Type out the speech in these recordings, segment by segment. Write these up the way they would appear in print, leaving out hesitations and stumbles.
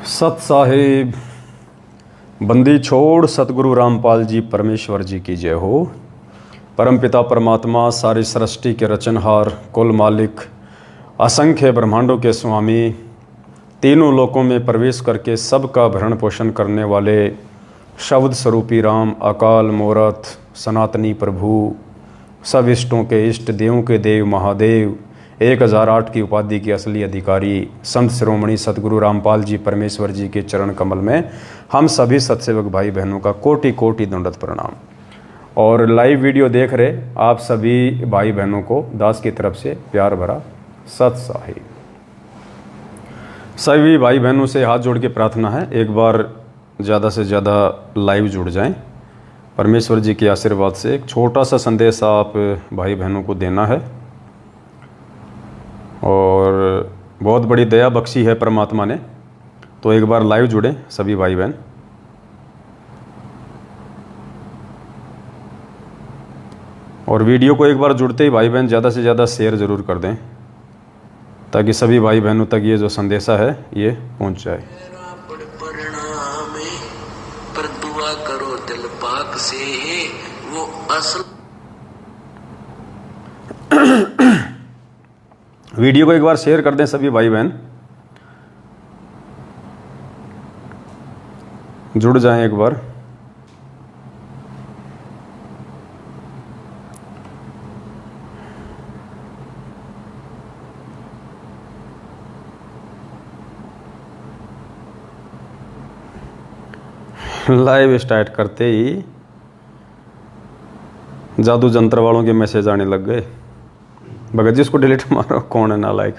सत साहिब बंदी छोड़ सतगुरु रामपाल जी परमेश्वर जी की जय हो। परमपिता परमात्मा सारी सृष्टि के रचनहार, कुल मालिक, असंख्य ब्रह्मांडों के स्वामी, तीनों लोकों में प्रवेश करके सबका भरण पोषण करने वाले शब्द स्वरूपी राम, अकाल मूरत, सनातनी प्रभु, सब इष्टों के इष्ट, देवों के देव महादेव, 1008 की उपाधि के असली अधिकारी संत शिरोमणि सतगुरु रामपाल जी परमेश्वर जी के चरण कमल में हम सभी सत्सेवक भाई बहनों का कोटि कोटि दंडवत प्रणाम। और लाइव वीडियो देख रहे आप सभी भाई बहनों को दास की तरफ से प्यार भरा सत साहिब। सभी भाई बहनों से हाथ जोड़ के प्रार्थना है, एक बार ज़्यादा से ज़्यादा लाइव जुड़ जाएं। परमेश्वर जी के आशीर्वाद से एक छोटा सा संदेश आप भाई बहनों को देना है और बहुत बड़ी दया बख्शी है परमात्मा ने, तो एक बार लाइव जुड़ें सभी भाई बहन। और वीडियो को एक बार जुड़ते ही भाई बहन ज़्यादा से ज़्यादा शेयर ज़रूर कर दें ताकि सभी भाई बहनों तक ये जो संदेशा है ये पहुंच जाए। पर दुआ करो दिल पाक से वो असल। वीडियो को एक बार शेयर कर दें सभी भाई बहन, जुड़ जाएं एक बार। लाइव स्टार्ट करते ही जादू जंत्र वालों के मैसेज आने लग गए। भगत जी इसको डिलीट मारो, कौन है नालायक।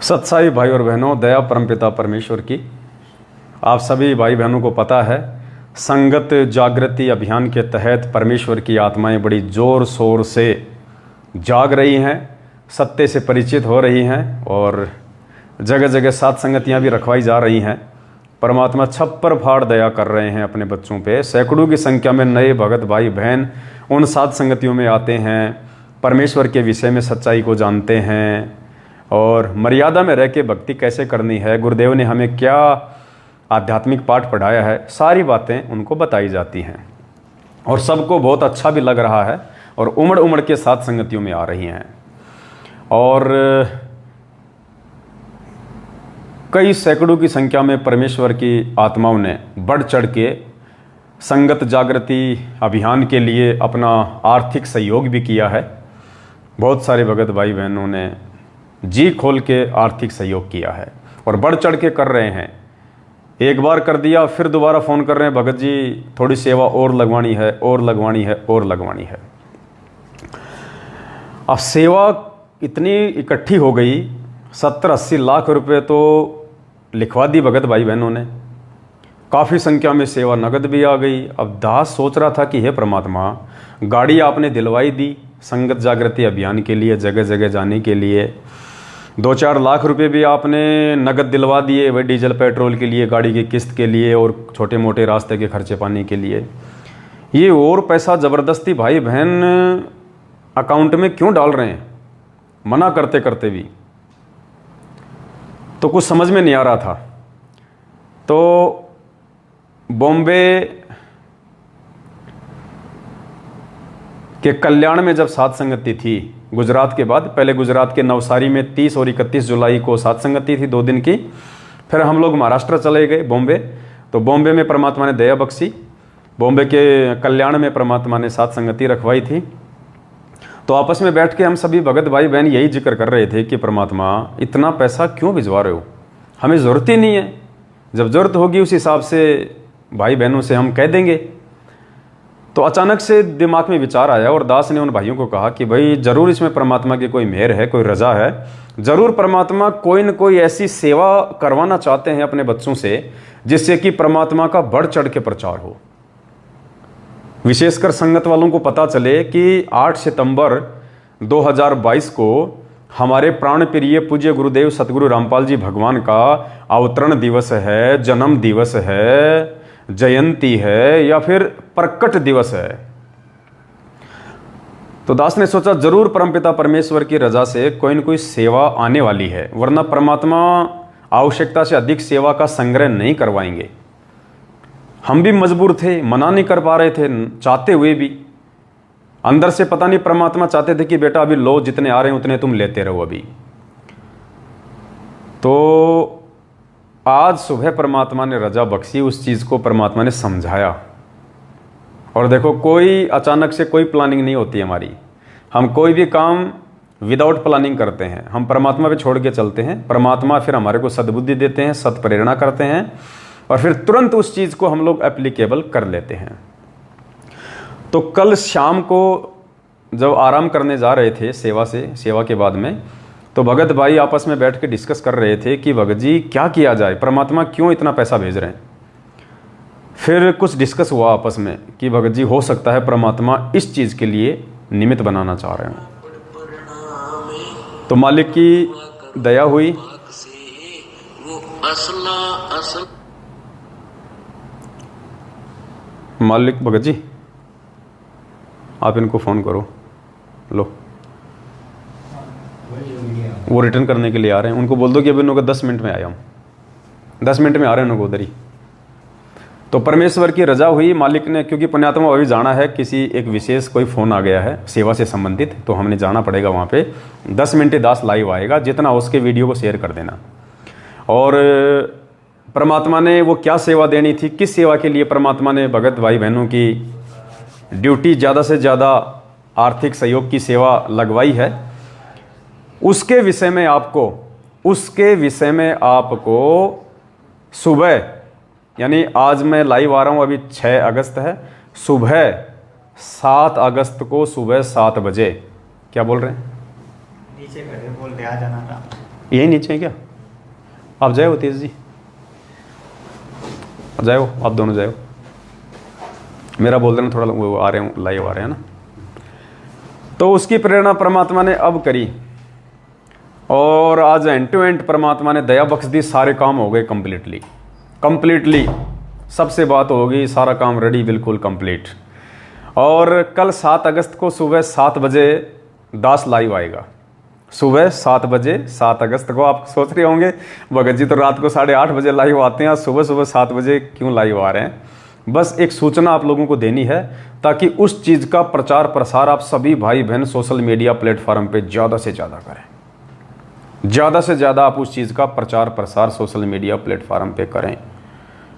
सत्साई भाई और बहनों, दया परमपिता परमेश्वर की आप सभी भाई बहनों को पता है, संगत जागृति अभियान के तहत परमेश्वर की आत्माएं बड़ी जोर शोर से जाग रही हैं, सत्य से परिचित हो रही हैं और जगह जगह सात संगतियां भी रखवाई जा रही हैं। परमात्मा छप्पर फाड़ दया कर रहे हैं अपने बच्चों पे। सैकड़ों की संख्या में नए भगत भाई बहन उन सात संगतियों में आते हैं, परमेश्वर के विषय में सच्चाई को जानते हैं और मर्यादा में रह के भक्ति कैसे करनी है, गुरुदेव ने हमें क्या आध्यात्मिक पाठ पढ़ाया है, सारी बातें उनको बताई जाती हैं और सबको बहुत अच्छा भी लग रहा है और उमड़ उमड़ के सात संगतियों में आ रही हैं। और कई सैकड़ों की संख्या में परमेश्वर की आत्माओं ने बढ़ चढ़ के संगत जागृति अभियान के लिए अपना आर्थिक सहयोग भी किया है। बहुत सारे भगत भाई बहनों ने जी खोल के आर्थिक सहयोग किया है और बढ़ चढ़ के कर रहे हैं। एक बार कर दिया फिर दोबारा फ़ोन कर रहे हैं, भगत जी थोड़ी सेवा और लगवानी है, और लगवानी है, और लगवानी है। अब सेवा इतनी इकट्ठी हो गई, 70-80 लाख रुपए तो लिखवा दी भगत भाई बहनों ने। काफ़ी संख्या में सेवा नगद भी आ गई। अब दास सोच रहा था कि हे परमात्मा, गाड़ी आपने दिलवाई दी संगत जागृति अभियान के लिए, जगह जगह जाने के लिए, 2-4 लाख रुपए भी आपने नगद दिलवा दिए, वह डीजल पेट्रोल के लिए, गाड़ी की किस्त के लिए और छोटे मोटे रास्ते के खर्चे पाने के लिए। ये और पैसा ज़बरदस्ती भाई बहन अकाउंट में क्यों डाल रहे हैं, मना करते करते भी? तो कुछ समझ में नहीं आ रहा था। तो बॉम्बे के कल्याण में जब सात संगति थी, गुजरात के बाद, पहले गुजरात के नवसारी में 30 और 31 जुलाई को सात संगति थी 2 दिन की। फिर हम लोग महाराष्ट्र चले गए, बॉम्बे। तो बॉम्बे में परमात्मा ने दया बख्शी, बॉम्बे के कल्याण में परमात्मा ने सात संगति रखवाई थी। तो आपस में बैठ के हम सभी भगत भाई बहन यही जिक्र कर रहे थे कि परमात्मा इतना पैसा क्यों भिजवा रहे हो, हमें ज़रूरत ही नहीं है, जब ज़रूरत होगी उस हिसाब से भाई बहनों से हम कह देंगे। तो अचानक से दिमाग में विचार आया और दास ने उन भाइयों को कहा कि भाई ज़रूर इसमें परमात्मा की कोई मेहर है, कोई रजा है, ज़रूर परमात्मा कोई न कोई ऐसी सेवा करवाना चाहते हैं अपने बच्चों से जिससे कि परमात्मा का बढ़ चढ़ के प्रचार हो। विशेषकर संगत वालों को पता चले कि 8 सितंबर 2022 को हमारे प्राण प्रिय पूज्य गुरुदेव सतगुरु रामपाल जी भगवान का अवतरण दिवस है, जन्म दिवस है, जयंती है या फिर प्रकट दिवस है। तो दास ने सोचा जरूर परमपिता परमेश्वर की रजा से कोई न कोई सेवा आने वाली है, वरना परमात्मा आवश्यकता से अधिक सेवा का संग्रह नहीं करवाएंगे। हम भी मजबूर थे, मना नहीं कर पा रहे थे, चाहते हुए भी अंदर से पता नहीं परमात्मा चाहते थे कि बेटा अभी लो, जितने आ रहे हैं उतने तुम लेते रहो अभी। तो आज सुबह परमात्मा ने रजा बख्शी, उस चीज़ को परमात्मा ने समझाया। और देखो, कोई अचानक से कोई प्लानिंग नहीं होती हमारी। हम कोई भी काम विदाउट प्लानिंग करते हैं, हम परमात्मा पे छोड़ के चलते हैं। परमात्मा फिर हमारे को सद्बुद्धि देते हैं, सत प्रेरणा करते हैं, और फिर तुरंत उस चीज़ को हम लोग एप्लीकेबल कर लेते हैं। तो कल शाम को जब आराम करने जा रहे थे सेवा के बाद में, तो भगत भाई आपस में बैठ के डिस्कस कर रहे थे कि भगत जी क्या किया जाए, परमात्मा क्यों इतना पैसा भेज रहे हैं। फिर कुछ डिस्कस हुआ आपस में कि भगत जी हो सकता है परमात्मा इस चीज़ के लिए निमित्त बनाना चाह रहे हैं। तो मालिक की दया हुई, वो असल मालिक भगत जी आप इनको फ़ोन करो, लो वो रिटर्न करने के लिए आ रहे हैं। उनको बोल दो कि अभी उनको 10 मिनट में आया, हम 10 मिनट में आ रहे हैं उनको उधर ही। तो परमेश्वर की रजा हुई, मालिक ने, क्योंकि पुण्यात्मा अभी जाना है, किसी एक विशेष कोई फ़ोन आ गया है सेवा से संबंधित, तो हमने जाना पड़ेगा वहाँ पे। 10 मिनट दास लाइव आएगा, जितना उसके वीडियो को शेयर कर देना। और परमात्मा ने वो क्या सेवा देनी थी, किस सेवा के लिए परमात्मा ने भगत भाई बहनों की ड्यूटी ज़्यादा से ज़्यादा आर्थिक सहयोग की सेवा लगवाई है, उसके विषय में आपको सुबह, यानी आज मैं लाइव आ रहा हूँ, अभी 6 अगस्त है, सुबह 7 अगस्त को सुबह 7 बजे, क्या बोल रहे हैं नीचे खड़े बोल रहे, आ जाना था। यही नीचे है क्या? आप जाओ तेज जी, जाओ आप दोनों जाओ। मेरा बोल देना, थोड़ा वो आ रहे हैं, लाइव आ रहे हैं ना। तो उसकी प्रेरणा परमात्मा ने अब करी, और आज एंड टू एंड परमात्मा ने दया बख्श दी, सारे काम हो गए कंप्लीटली सबसे बात होगी, सारा काम रेडी, बिल्कुल कंप्लीट। और कल 7 अगस्त को सुबह 7 बजे दास लाइव आएगा, सुबह 7 बजे 7 अगस्त को। आप सोच रहे होंगे भगत जी तो रात को 8:30 बजे लाइव आते हैं, आज सुबह 7 बजे क्यों लाइव आ रहे हैं? बस एक सूचना आप लोगों को देनी है, ताकि उस चीज़ का प्रचार प्रसार आप सभी भाई बहन सोशल मीडिया प्लेटफॉर्म पे ज़्यादा से ज़्यादा करें। ज़्यादा से ज़्यादा आप उस चीज़ का प्रचार प्रसार सोशल मीडिया प्लेटफॉर्म पे करें।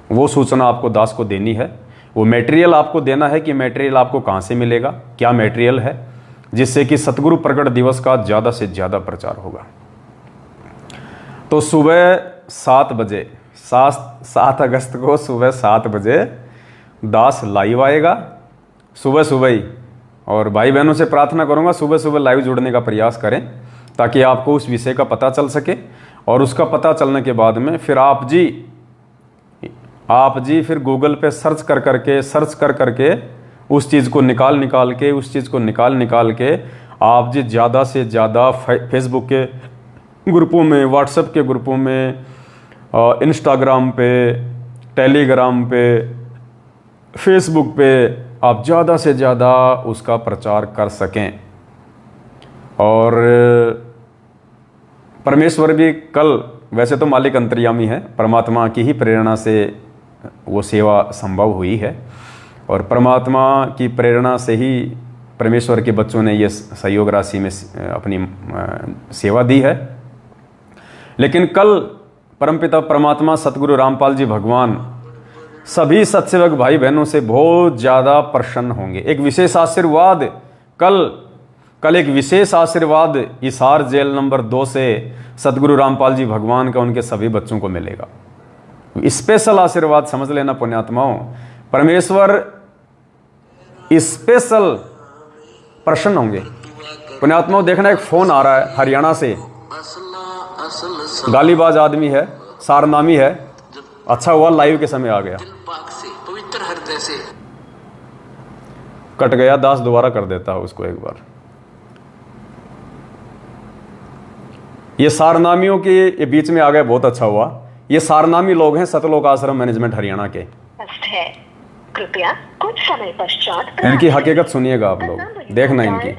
वो सूचना आपको दास को देनी है, वो मटेरियल आपको देना है कि मटेरियल आपको कहाँ से मिलेगा, क्या मटेरियल है, जिससे कि सतगुरु प्रकट दिवस का ज़्यादा से ज़्यादा प्रचार होगा। तो सुबह 7 बजे 7 अगस्त को सुबह 7 बजे दास लाइव आएगा, सुबह ही। और भाई बहनों से प्रार्थना करूँगा सुबह लाइव जुड़ने का प्रयास करें, ताकि आपको उस विषय का पता चल सके। और उसका पता चलने के बाद में फिर आप जी फिर गूगल पे सर्च कर करके उस चीज़ को निकाल के आप जी ज़्यादा से ज़्यादा फेसबुक के ग्रुपों में, व्हाट्सएप के ग्रुपों में, इंस्टाग्राम पे, टेलीग्राम पे, फेसबुक पे आप ज़्यादा से ज़्यादा उसका प्रचार कर सकें। और परमेश्वर भी कल, वैसे तो मालिक अंतर्यामी है, परमात्मा की ही प्रेरणा से वो सेवा संभव हुई है, और परमात्मा की प्रेरणा से ही परमेश्वर के बच्चों ने ये सहयोग राशि में अपनी सेवा दी है। लेकिन कल परमपिता परमात्मा सतगुरु रामपाल जी भगवान सभी सत्सेवक भाई बहनों से बहुत ज़्यादा प्रसन्न होंगे। एक विशेष आशीर्वाद कल एक विशेष आशीर्वाद हिसार जेल नंबर 2 से सतगुरु रामपाल जी भगवान का उनके सभी बच्चों को मिलेगा। स्पेशल आशीर्वाद समझ लेना पुण्यात्माओं, परमेश्वर स्पेशल प्रसन्न होंगे। पुण्यात्माओं देखना, एक फ़ोन आ रहा है हरियाणा से, गालीबाज आदमी है, सारनामी है, अच्छा हुआ लाइव के समय आ गया, पवित्र हृदय से कट गया, दास दोबारा कर देता है उसको एक बार। ये सारनामियों के बीच में आ गया, बहुत अच्छा हुआ। ये सारनामी लोग हैं सतलोक आश्रम मैनेजमेंट हरियाणा के। कृपया कुछ समय पश्चात इनकी हकीकत सुनिएगा आप लोग, देखना इनकी।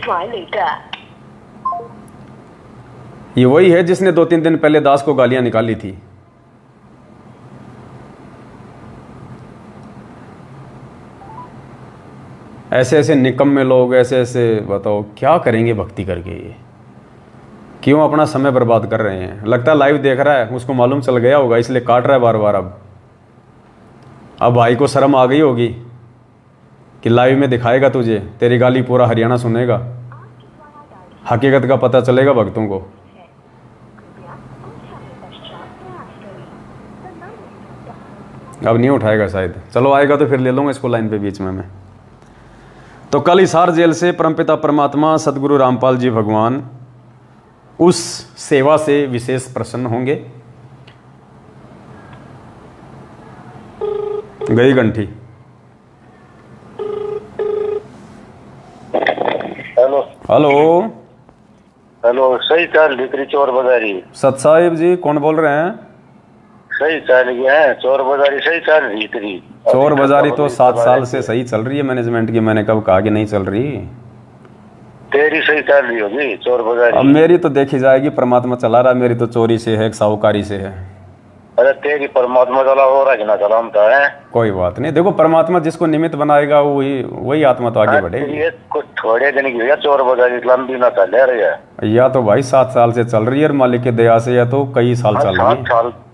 try later. ये वही है जिसने 2-3 दिन पहले दास को गालियां निकाली थी। ऐसे ऐसे निकम्मे लोग, ऐसे ऐसे बताओ क्या करेंगे भक्ति करके, ये क्यों अपना समय बर्बाद कर रहे हैं। लगता है लाइव देख रहा है, उसको मालूम चल गया होगा इसलिए काट रहा है बार बार। अब भाई को शर्म आ गई होगी कि लाइव में दिखाएगा तुझे, तेरी गाली पूरा हरियाणा सुनेगा, हकीकत का पता चलेगा भक्तों को। अब नहीं उठाएगा शायद, चलो आएगा तो फिर ले लूँगा इसको लाइन पे बीच में मैं। तो कल हिसार जेल से परमपिता परमात्मा सदगुरु रामपाल जी भगवान उस सेवा से विशेष प्रसन्न होंगे। गई घंटी। हेलो हेलो हेलो, सही चाल भीतरी चोर बाजारी। सत साहिब जी कौन बोल रहे हैं? सही चाल गया है चोर बाजारी, सही चाल भीतरी। चोर बाजारी तो 7 साल से सही चल रही है मैनेजमेंट की, मैंने कब कहा कि नहीं चल रही। तेरी सही चल रही होगी चोर बाजारी। अब मेरी तो देखी जाएगी, परमात्मा चला रहा, मेरी तो चोरी से है, साहूकारी से है। अरे तेरी परमात्मा चला हो रहा कि ना चला हमता है। कोई बात नहीं, देखो परमात्मा जिसको निमित्त बनाएगा वही आत्मा तो आगे बढ़ेगी। ये कुछ थोड़े दिन की है चोर बाजारी, लंबी ना चल रही है। या तो भाई 7 साल से चल रही है मालिक की दया से, या तो कई साल चल रही है।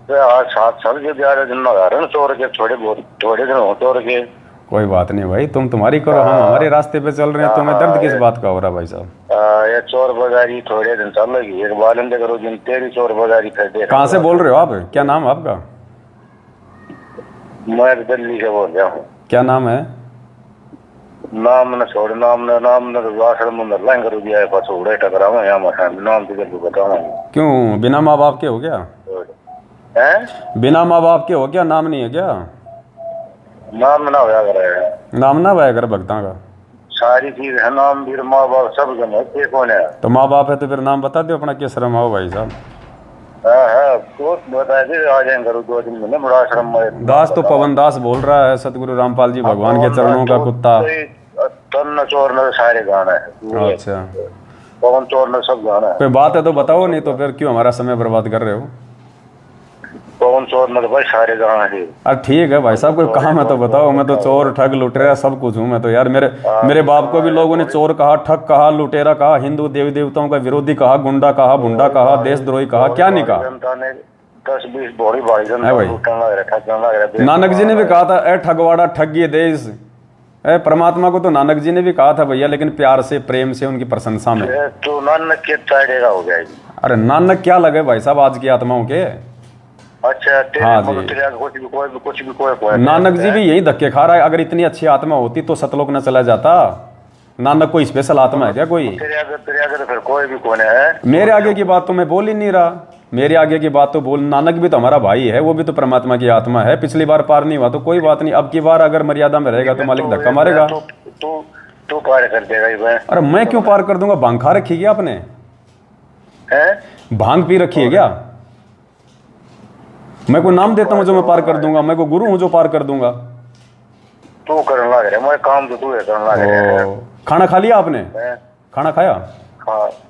7 साल के 11 दिन ना चोर के, थोड़े दिन हो चोर के। कोई बात नहीं भाई, तुम तुम्हारी करो, हम हमारे रास्ते पे चल रहे हैं। तुम्हें दर्द किस बात का हो रहा भाई साहब? ये चोर बाजारी थोड़े दिन चलेगी, एक बार करो दिन तेरी चोर बाजारी फिर देख। कहाँ से बोल रहे हो आप? क्या नाम है आपका? मैं दिल्ली से बोल रहा हूँ। क्या नाम है? नाम न छोड़, नाम न आश्रम अंदर लाइन करो दिया है, पास उड़े टकरावा यहाँ मसान नाम तो जल्दी बताऊँ। क्यों बिना माँ बाप के हो गया? हैं? बिना माँ बाप के हो क्या? नाम नहीं है क्या? नाम ना होया करे, नाम ना होया करे भक्ता का। सारी चीज है, नाम भी माँ बाप सब जन है, ये कौन है? तो माँ बाप है तो फिर नाम बता दो अपना, किस शर्म आओ भाई साहब। हाँ तो बता दे, आ जाएंगे करो 2 दिन में बड़ा आश्रम में। दास तो पवन दास बोल रहा है, सतगुरु रामपाल जी भगवान के चरणों का कुत्ता। तन चोर न सारे गाना है। अच्छा पवन चोर न सब गाना है। कोई बात है तो बताओ, नहीं तो फिर क्यों हमारा समय बर्बाद कर रहे हो? पवन चोर न भाई सारे गाना है। अरे ठीक है भाई साहब, कोई काम है तो बताओ। मैं तो चोर ठग लुटेरा सब कुछ हूँ मैं तो यार। मेरे बाप को भी लोगों ने चोर कहा, ठग कहा, लुटेरा कहा, हिंदू देवी देवताओं का विरोधी कहा, गुंडा कहा, भुंडा कहा, देशद्रोही कहा, क्या नहीं कहा। 10-20 बड़ी भाई नानक जी ने भी कहा था, ए ठगवाड़ा ठगिए देश। ए परमात्मा को तो नानक जी ने भी कहा था भैया, लेकिन प्यार से प्रेम से उनकी प्रशंसा में। तो नानक के ताड़ेगा हो जाएगी। अरे नानक क्या लगे भाई साहब आज की आत्माओं के। अच्छा हाँ जी। कुछ भी कोई नानक जी भी यही धक्के खा रहा है। अगर इतनी अच्छी आत्मा होती तो सतलोक न चला जाता। नानक कोई स्पेशल आत्मा है क्या कोई? तेरे आगे तो फिर कोई भी कौन है? मेरे आगे की बात तो मैं बोल ही नहीं रहा। मेरे आगे की बात तो बोल, नानक भी तो हमारा भाई है, वो भी तो परमात्मा की आत्मा है। पिछली बार पार नहीं हुआ तो कोई बात नहीं, अब की बार अगर मर्यादा में रहेगा तो मालिक धक्का मारेगा। तू पार कर देगा। अरे मैं क्यों पार कर दूंगा? भांग खा रखी क्या आपने? भांग पी रखी है क्या? मैं कोई नाम देता हूँ जो मैं पार कर दूंगा? मैं कोई गुरु हूँ जो पार कर दूंगा? तू करने लग रहा है, मैं काम तो तू है करने लग रहा है। खाना खा लिया आपने? खाना खाया?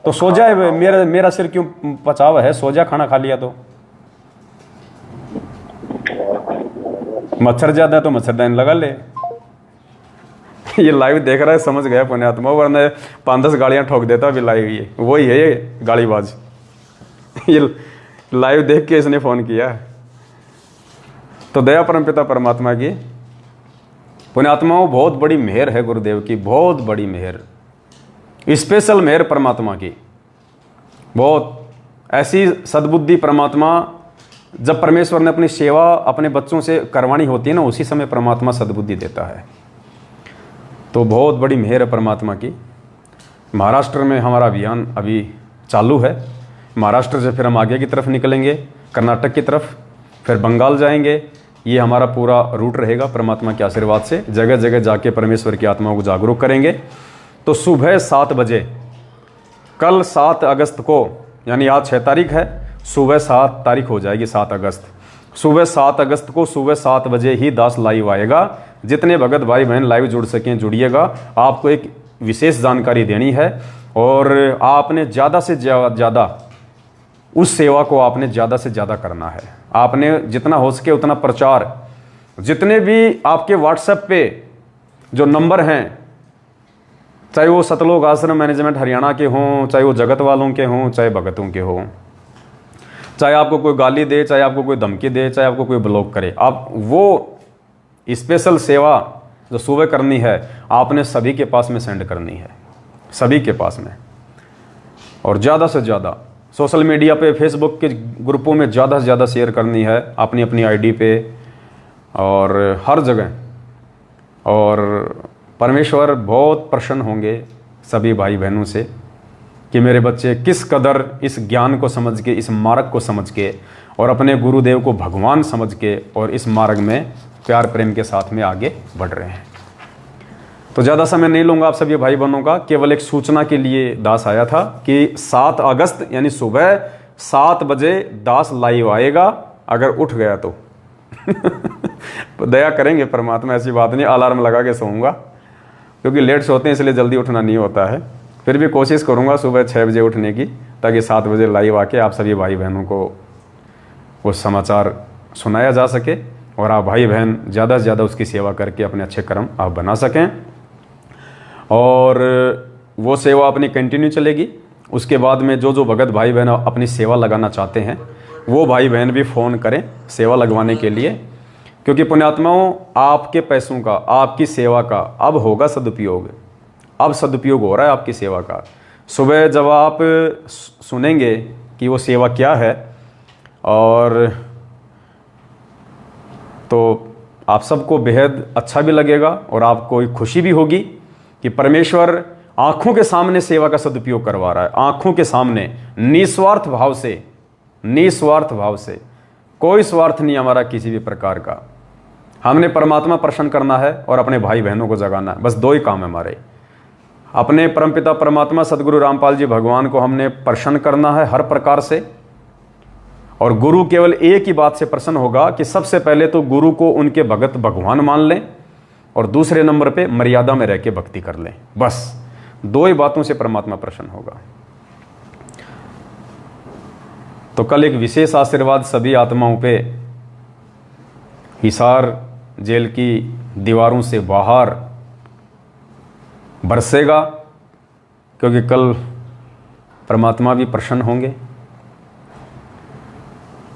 तो सो जाए, मेरा सिर क्यों पचावा है? सो जा, खाना खा लिया तो। मच्छर ज्यादा है तो मच्छरदानी लगा ले। ये लाइव देख रहा है, समझ गया पुण्यात्मा, वरना 5-10 गाड़ियां ठोक देता अभी लाइव। ये वही है ये गाड़ीबाज। ये लाइव देख के इसने फोन किया। तो दया परमपिता परमात्मा की, पुण्यात्माओं, बहुत बड़ी मेहर है गुरुदेव की, बहुत बड़ी मेहर, स्पेशल मेहर परमात्मा की। बहुत ऐसी सद्बुद्धि परमात्मा, जब परमेश्वर ने अपनी सेवा अपने बच्चों से करवानी होती है ना, उसी समय परमात्मा सद्बुद्धि देता है। तो बहुत बड़ी मेहर है परमात्मा की। महाराष्ट्र में हमारा अभियान अभी चालू है। महाराष्ट्र से फिर हम आगे की तरफ निकलेंगे, कर्नाटक की तरफ, फिर बंगाल जाएंगे। ये हमारा पूरा रूट रहेगा परमात्मा के आशीर्वाद से। जगह जगह जाके परमेश्वर की आत्माओं को जागरूक करेंगे। तो सुबह 7 बजे कल 7 अगस्त को, यानी आज 6 तारीख है, सुबह 7 तारीख हो जाएगी 7 अगस्त। सुबह 7 अगस्त को सुबह 7 बजे ही दास लाइव आएगा। जितने भगत भाई बहन लाइव जुड़ सकें जुड़िएगा। आपको एक विशेष जानकारी देनी है और आपने ज़्यादा से ज़्यादा उस सेवा को आपने ज़्यादा से ज़्यादा करना है। आपने जितना हो सके उतना प्रचार, जितने भी आपके व्हाट्सएप पे जो नंबर हैं, चाहे वो सतलोक आश्रम मैनेजमेंट हरियाणा के हों, चाहे वो जगत वालों के हों, चाहे भगतों के हों, चाहे आपको कोई गाली दे, चाहे आपको कोई धमकी दे, चाहे आपको कोई ब्लॉक करे, आप वो स्पेशल सेवा जो सुबह करनी है आपने सभी के पास में सेंड करनी है, सभी के पास में। और ज़्यादा से ज़्यादा सोशल मीडिया पे, फेसबुक के ग्रुपों में ज़्यादा से ज़्यादा शेयर करनी है अपनी अपनी आईडी पे और हर जगह। और परमेश्वर बहुत प्रसन्न होंगे सभी भाई बहनों से कि मेरे बच्चे किस कदर इस ज्ञान को समझ के, इस मार्ग को समझ के और अपने गुरुदेव को भगवान समझ के और इस मार्ग में प्यार प्रेम के साथ में आगे बढ़ रहे हैं। तो ज़्यादा समय नहीं लूँगा आप सभी भाई बहनों का, केवल एक सूचना के लिए दास आया था कि 7 अगस्त यानी सुबह 7 बजे दास लाइव आएगा, अगर उठ गया तो दया करेंगे परमात्मा, ऐसी बात नहीं, अलार्म लगा के सोऊंगा क्योंकि लेट सोते हैं इसलिए जल्दी उठना नहीं होता है। फिर भी कोशिश करूंगा सुबह 6 बजे उठने की, ताकि 7 बजे लाइव आके आप सभी भाई बहनों को वो समाचार सुनाया जा सके और आप भाई बहन ज़्यादा से ज़्यादा उसकी सेवा करके अपने अच्छे कर्म आप बना सकें। और वो सेवा अपनी कंटिन्यू चलेगी। उसके बाद में जो जो भगत भाई बहन अपनी सेवा लगाना चाहते हैं वो भाई बहन भी फ़ोन करें सेवा लगवाने के लिए, क्योंकि पुण्यात्माओं आपके पैसों का, आपकी सेवा का अब होगा सदुपयोग। अब सदुपयोग हो रहा है आपकी सेवा का। सुबह जब आप सुनेंगे कि वो सेवा क्या है, और तो आप सबको बेहद अच्छा भी लगेगा और आपको एक खुशी भी होगी कि परमेश्वर आंखों के सामने सेवा का सदुपयोग करवा रहा है, आंखों के सामने, निस्वार्थ भाव से, निस्वार्थ भाव से। कोई स्वार्थ नहीं हमारा किसी भी प्रकार का। हमने परमात्मा प्रसन्न करना है और अपने भाई बहनों को जगाना है, बस 2 ही काम है हमारे। अपने परमपिता परमात्मा सदगुरु रामपाल जी भगवान को हमने प्रसन्न करना है हर प्रकार से, और गुरु केवल एक ही बात से प्रसन्न होगा कि सबसे पहले तो गुरु को उनके भगत भगवान मान लें और दूसरे नंबर पे मर्यादा में रह के भक्ति कर लें। बस 2 ही बातों से परमात्मा प्रसन्न होगा। तो कल एक विशेष आशीर्वाद सभी आत्माओं पे हिसार जेल की दीवारों से बाहर बरसेगा, क्योंकि कल परमात्मा भी प्रसन्न होंगे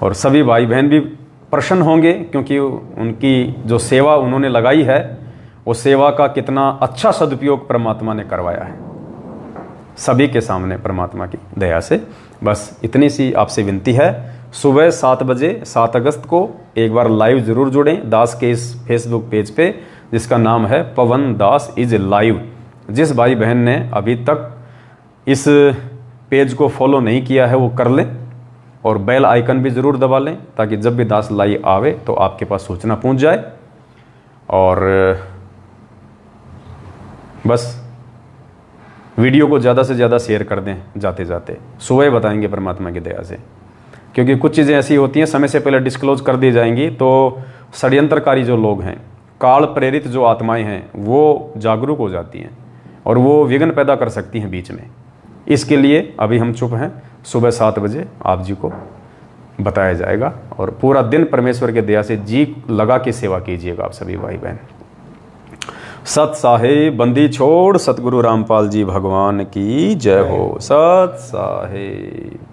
और सभी भाई बहन भी प्रसन्न होंगे, क्योंकि उनकी जो सेवा उन्होंने लगाई है वो सेवा का कितना अच्छा सदुपयोग परमात्मा ने करवाया है सभी के सामने परमात्मा की दया से। बस इतनी सी आपसे विनती है, सुबह 7 बजे 7 अगस्त को एक बार लाइव ज़रूर जुड़ें दास के इस फेसबुक पेज पे, जिसका नाम है पवन दास इज लाइव। जिस भाई बहन ने अभी तक इस पेज को फॉलो नहीं किया है वो कर लें और बेल आइकन भी ज़रूर दबा लें, ताकि जब भी दास लाइव आवे तो आपके पास सूचना पहुंच जाए। और बस वीडियो को ज़्यादा से ज़्यादा शेयर कर दें जाते जाते, सुबह बताएंगे परमात्मा की दया से, क्योंकि कुछ चीज़ें ऐसी होती हैं समय से पहले डिस्क्लोज कर दी जाएंगी तो षड्यंत्रकारी जो लोग हैं, काल प्रेरित जो आत्माएं हैं, वो जागरूक हो जाती हैं और वो विघ्न पैदा कर सकती हैं बीच में। इसके लिए अभी हम चुप हैं, सुबह 7 बजे आप जी को बताया जाएगा और पूरा दिन परमेश्वर के दया से जी लगा के सेवा कीजिएगा आप सभी भाई बहन। सत साहेब बंदी छोड़ सतगुरु रामपाल जी भगवान की जय हो। सत साहेब।